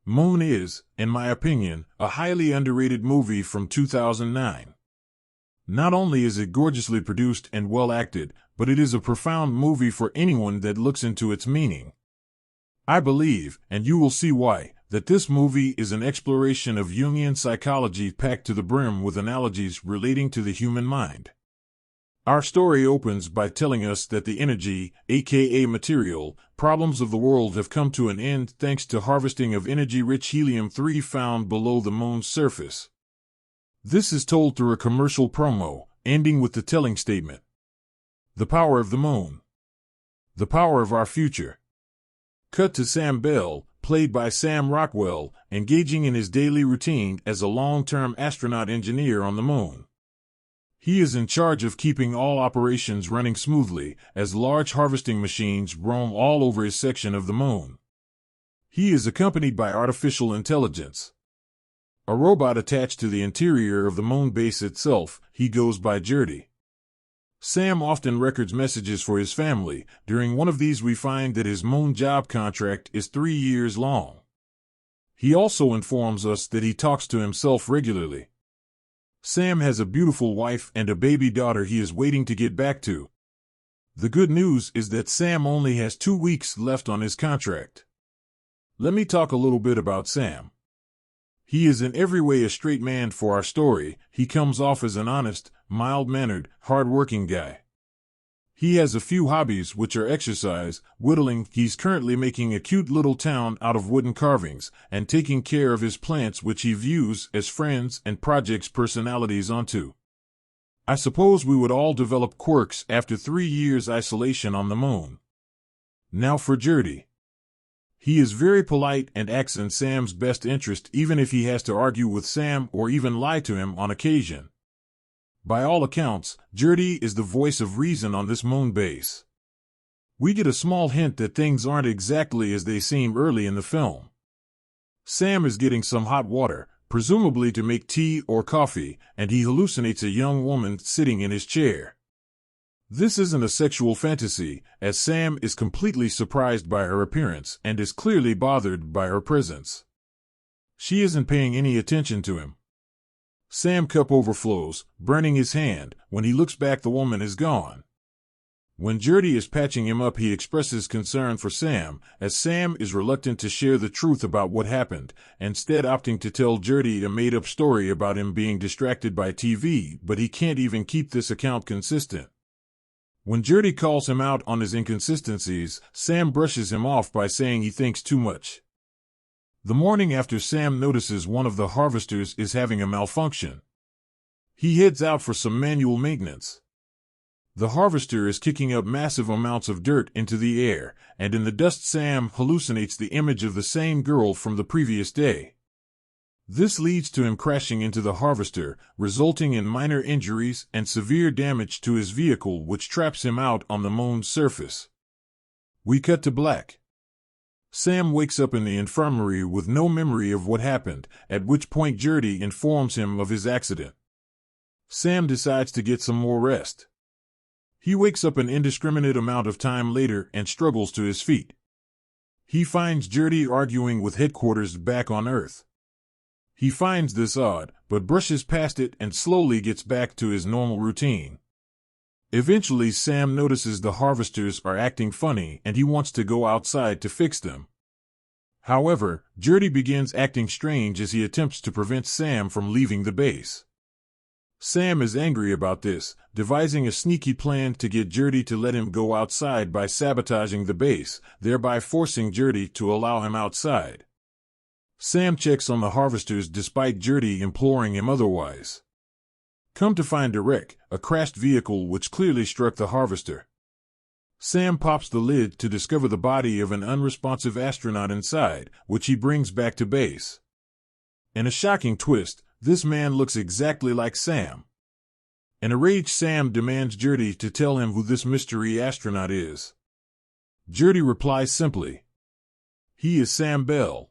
Moon is, in my opinion, a highly underrated movie from 2009. Not only is it gorgeously produced and well acted, but it is a profound movie for anyone that looks into its meaning. I believe, and you will see why, that this movie is an exploration of Jungian psychology packed to the brim with analogies relating to the human mind. Our story opens by telling us that the energy, aka material, problems of the world have come to an end thanks to harvesting of energy-rich helium-3 found below the moon's surface. This is told through a commercial promo, ending with the telling statement. The power of the moon. The power of our future. Cut to Sam Bell, played by Sam Rockwell, engaging in his daily routine as a long-term astronaut engineer on the moon. He is in charge of keeping all operations running smoothly, as large harvesting machines roam all over his section of the moon. He is accompanied by artificial intelligence. A robot attached to the interior of the moon base itself. He goes by Gertie. Sam often records messages for his family. During one of these we find that his moon job contract is 3 years long. He also informs us that he talks to himself regularly. Sam has a beautiful wife and a baby daughter he is waiting to get back to. The good news is that Sam only has 2 weeks left on his contract. Let me talk a little bit about Sam. He is in every way a straight man for our story. He comes off as an honest, mild-mannered, hard-working guy. He has a few hobbies which are exercise, whittling. He's currently making a cute little town out of wooden carvings, and taking care of his plants which he views as friends and projects personalities onto. I suppose we would all develop quirks after 3 years isolation on the moon. Now for Gertie. He is very polite and acts in Sam's best interest even if he has to argue with Sam or even lie to him on occasion. By all accounts, Gertie is the voice of reason on this moon base. We get a small hint that things aren't exactly as they seem early in the film. Sam is getting some hot water, presumably to make tea or coffee, and he hallucinates a young woman sitting in his chair. This isn't a sexual fantasy, as Sam is completely surprised by her appearance and is clearly bothered by her presence. She isn't paying any attention to him. Sam's cup overflows, burning his hand. When he looks back, the woman is gone. When Gertie is patching him up, he expresses concern for Sam, as Sam is reluctant to share the truth about what happened, instead opting to tell Gertie a made-up story about him being distracted by TV, but he can't even keep this account consistent. When Gertie calls him out on his inconsistencies, Sam brushes him off by saying he thinks too much. The morning after, Sam notices one of the harvesters is having a malfunction. He heads out for some manual maintenance. The harvester is kicking up massive amounts of dirt into the air, and in the dust Sam hallucinates the image of the same girl from the previous day. This leads to him crashing into the harvester, resulting in minor injuries and severe damage to his vehicle, which traps him out on the moon's surface. We cut to black. Sam wakes up in the infirmary with no memory of what happened, at which point Gertie informs him of his accident. Sam decides to get some more rest. He wakes up an indiscriminate amount of time later and struggles to his feet. He finds Gertie arguing with headquarters back on Earth. He finds this odd, but brushes past it and slowly gets back to his normal routine. Eventually, Sam notices the harvesters are acting funny and he wants to go outside to fix them. However, Gertie begins acting strange as he attempts to prevent Sam from leaving the base. Sam is angry about this, devising a sneaky plan to get Gertie to let him go outside by sabotaging the base, thereby forcing Gertie to allow him outside. Sam checks on the harvesters despite Gertie imploring him otherwise. Come to find a wreck, a crashed vehicle which clearly struck the harvester. Sam pops the lid to discover the body of an unresponsive astronaut inside, which he brings back to base. In a shocking twist, this man looks exactly like Sam. In a rage, Sam demands Gertie to tell him who this mystery astronaut is. Gertie replies simply, "He is Sam Bell."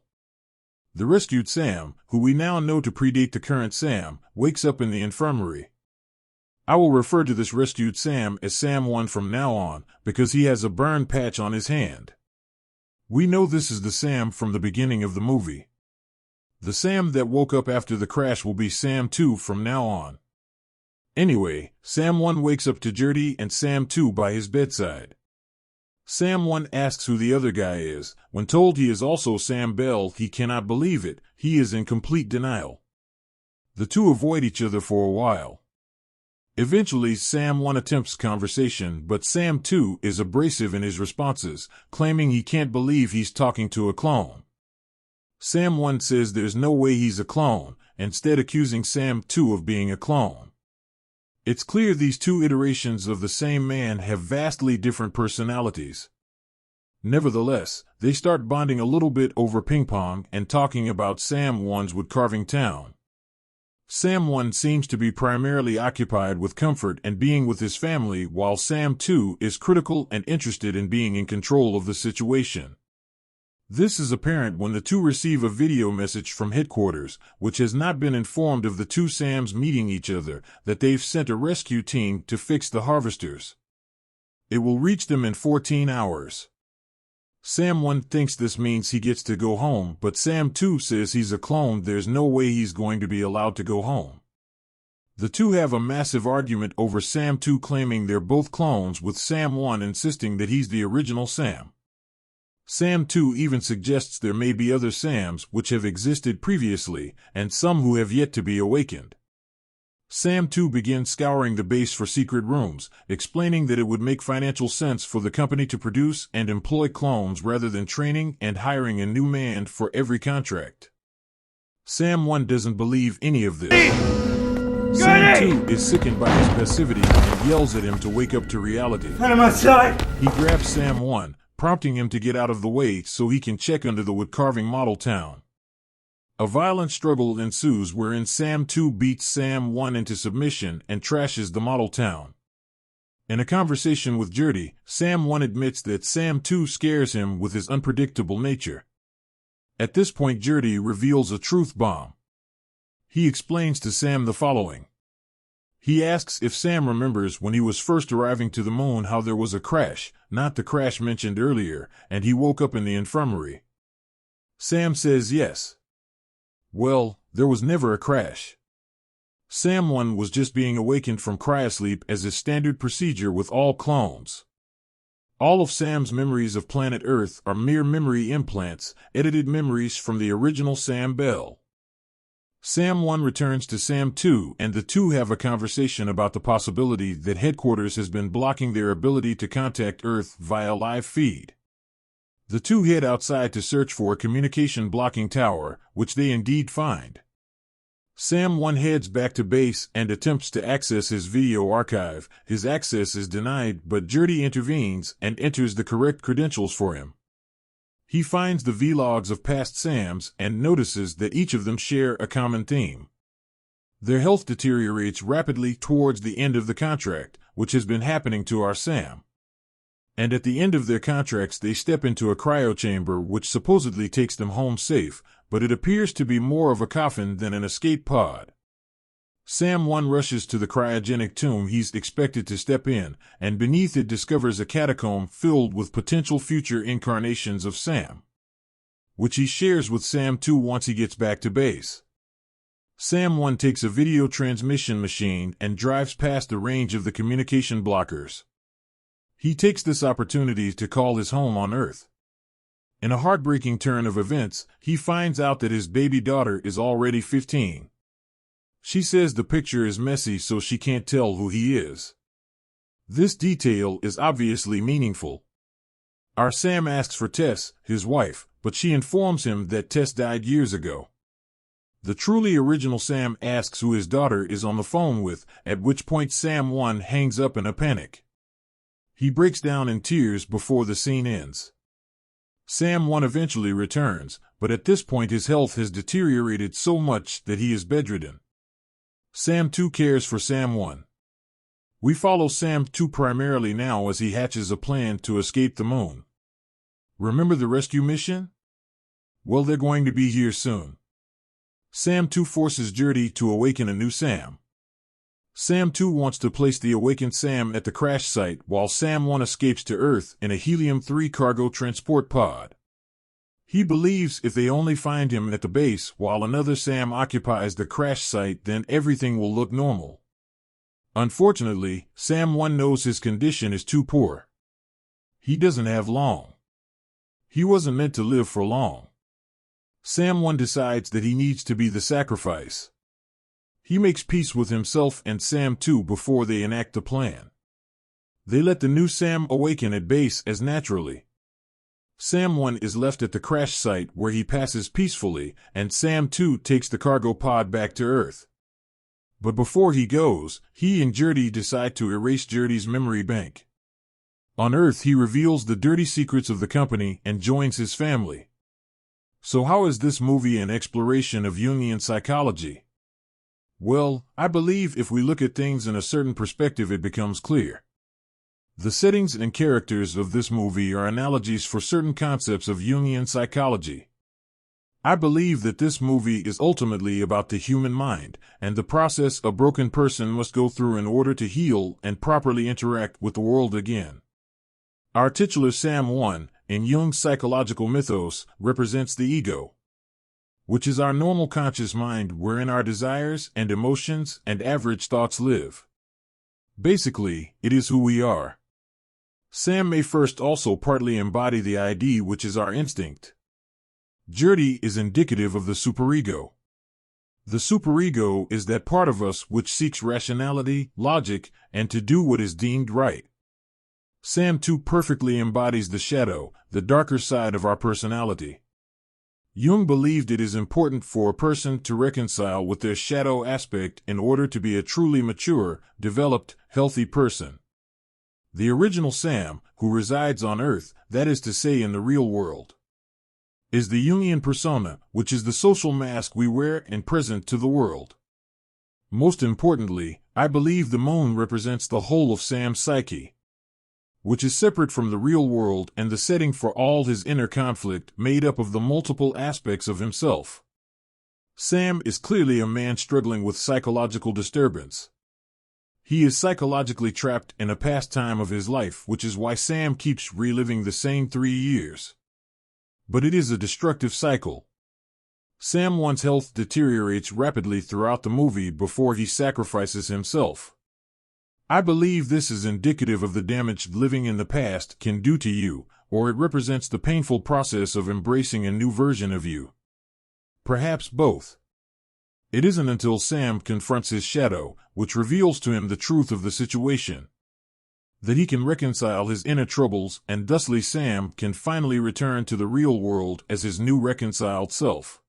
The rescued Sam, who we now know to predate the current Sam, wakes up in the infirmary. I will refer to this rescued Sam as Sam 1 from now on, because he has a burn patch on his hand. We know this is the Sam from the beginning of the movie. The Sam that woke up after the crash will be Sam 2 from now on. Anyway, Sam 1 wakes up to Jerty and Sam 2 by his bedside. Sam 1 asks who the other guy is. When told he is also Sam Bell, he cannot believe it. He is in complete denial. The two avoid each other for a while. Eventually, Sam 1 attempts conversation, but Sam 2 is abrasive in his responses, claiming he can't believe he's talking to a clone. Sam 1 says there's no way he's a clone, instead accusing Sam 2 of being a clone. It's clear these two iterations of the same man have vastly different personalities. Nevertheless, they start bonding a little bit over ping pong and talking about Sam 1's woodcarving town. Sam 1 seems to be primarily occupied with comfort and being with his family, while Sam 2 is critical and interested in being in control of the situation. This is apparent when the two receive a video message from headquarters, which has not been informed of the two Sams meeting each other, that they've sent a rescue team to fix the harvesters. It will reach them in 14 hours. Sam 1 thinks this means he gets to go home, but Sam 2 says he's a clone. There's no way he's going to be allowed to go home. The two have a massive argument over Sam 2 claiming they're both clones, with Sam 1 insisting that he's the original Sam. Sam 2 even suggests there may be other Sams which have existed previously, and some who have yet to be awakened. Sam 2 begins scouring the base for secret rooms, explaining that it would make financial sense for the company to produce and employ clones rather than training and hiring a new man for every contract. Sam 1 doesn't believe any of this. Sam 2 is sickened by his passivity and yells at him to wake up to reality. Out of my sight! He grabs Sam 1, prompting him to get out of the way so he can check under the woodcarving model town. A violent struggle ensues wherein Sam 2 beats Sam 1 into submission and trashes the model town. In a conversation with Jerty, Sam 1 admits that Sam 2 scares him with his unpredictable nature. At this point, Jerty reveals a truth bomb. He explains to Sam the following. He asks if Sam remembers when he was first arriving to the moon how there was a crash, not the crash mentioned earlier, and he woke up in the infirmary. Sam says yes. Well, there was never a crash. Sam 1 was just being awakened from cryosleep as is standard procedure with all clones. All of Sam's memories of planet Earth are mere memory implants, edited memories from the original Sam Bell. Sam 1 returns to Sam 2 and the two have a conversation about the possibility that headquarters has been blocking their ability to contact Earth via live feed. The two head outside to search for a communication blocking tower, which they indeed find. Sam 1 heads back to base and attempts to access his video archive. His access is denied, but Jerty intervenes and enters the correct credentials for him. He finds the vlogs of past Sams and notices that each of them share a common theme. Their health deteriorates rapidly towards the end of the contract, which has been happening to our Sam. And at the end of their contracts they step into a cryochamber which supposedly takes them home safe, but it appears to be more of a coffin than an escape pod. Sam 1 rushes to the cryogenic tomb he's expected to step in, and beneath it discovers a catacomb filled with potential future incarnations of Sam, which he shares with Sam 2 once he gets back to base. Sam 1 takes a video transmission machine and drives past the range of the communication blockers. He takes this opportunity to call his home on Earth. In a heartbreaking turn of events, he finds out that his baby daughter is already 15. She says the picture is messy so she can't tell who he is. This detail is obviously meaningful. Our Sam asks for Tess, his wife, but she informs him that Tess died years ago. The truly original Sam asks who his daughter is on the phone with, at which point Sam 1 hangs up in a panic. He breaks down in tears before the scene ends. Sam 1 eventually returns, but at this point his health has deteriorated so much that he is bedridden. Sam 2 cares for Sam 1. We follow Sam 2 primarily now as he hatches a plan to escape the moon. Remember the rescue mission? Well, they're going to be here soon. Sam 2 forces Jerty to awaken a new Sam. Sam 2 wants to place the awakened Sam at the crash site while Sam 1 escapes to Earth in a helium-3 cargo transport pod. He believes if they only find him at the base while another Sam occupies the crash site, then everything will look normal. Unfortunately, Sam 1 knows his condition is too poor. He doesn't have long. He wasn't meant to live for long. Sam 1 decides that he needs to be the sacrifice. He makes peace with himself and Sam 2 before they enact the plan. They let the new Sam awaken at base as naturally. Sam 1 is left at the crash site where he passes peacefully, and Sam 2 takes the cargo pod back to Earth. But before he goes, he and Gertie decide to erase Gertie's memory bank. On Earth, he reveals the dirty secrets of the company and joins his family. So how is this movie an exploration of Jungian psychology? Well, I believe if we look at things in a certain perspective, it becomes clear. The settings and characters of this movie are analogies for certain concepts of Jungian psychology. I believe that this movie is ultimately about the human mind and the process a broken person must go through in order to heal and properly interact with the world again. Our titular Sam 1, in Jung's psychological mythos, represents the ego, which is our normal conscious mind wherein our desires and emotions and average thoughts live. Basically, it is who we are. Sam may first also partly embody the ID, which is our instinct. Gertie is indicative of the superego. The superego is that part of us which seeks rationality, logic, and to do what is deemed right. Sam 2 perfectly embodies the shadow, the darker side of our personality. Jung believed it is important for a person to reconcile with their shadow aspect in order to be a truly mature, developed, healthy person. The original Sam, who resides on Earth, that is to say in the real world, is the Jungian persona, which is the social mask we wear and present to the world. Most importantly, I believe the moon represents the whole of Sam's psyche, which is separate from the real world and the setting for all his inner conflict made up of the multiple aspects of himself. Sam is clearly a man struggling with psychological disturbance. He is psychologically trapped in a past time of his life, which is why Sam keeps reliving the same 3 years. But it is a destructive cycle. Sam 1's health deteriorates rapidly throughout the movie before he sacrifices himself. I believe this is indicative of the damage living in the past can do to you, or it represents the painful process of embracing a new version of you. Perhaps both. It isn't until Sam confronts his shadow, which reveals to him the truth of the situation, that he can reconcile his inner troubles, and thusly Sam can finally return to the real world as his new reconciled self,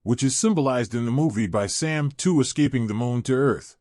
which is symbolized in the movie by Sam 2 escaping the moon to Earth.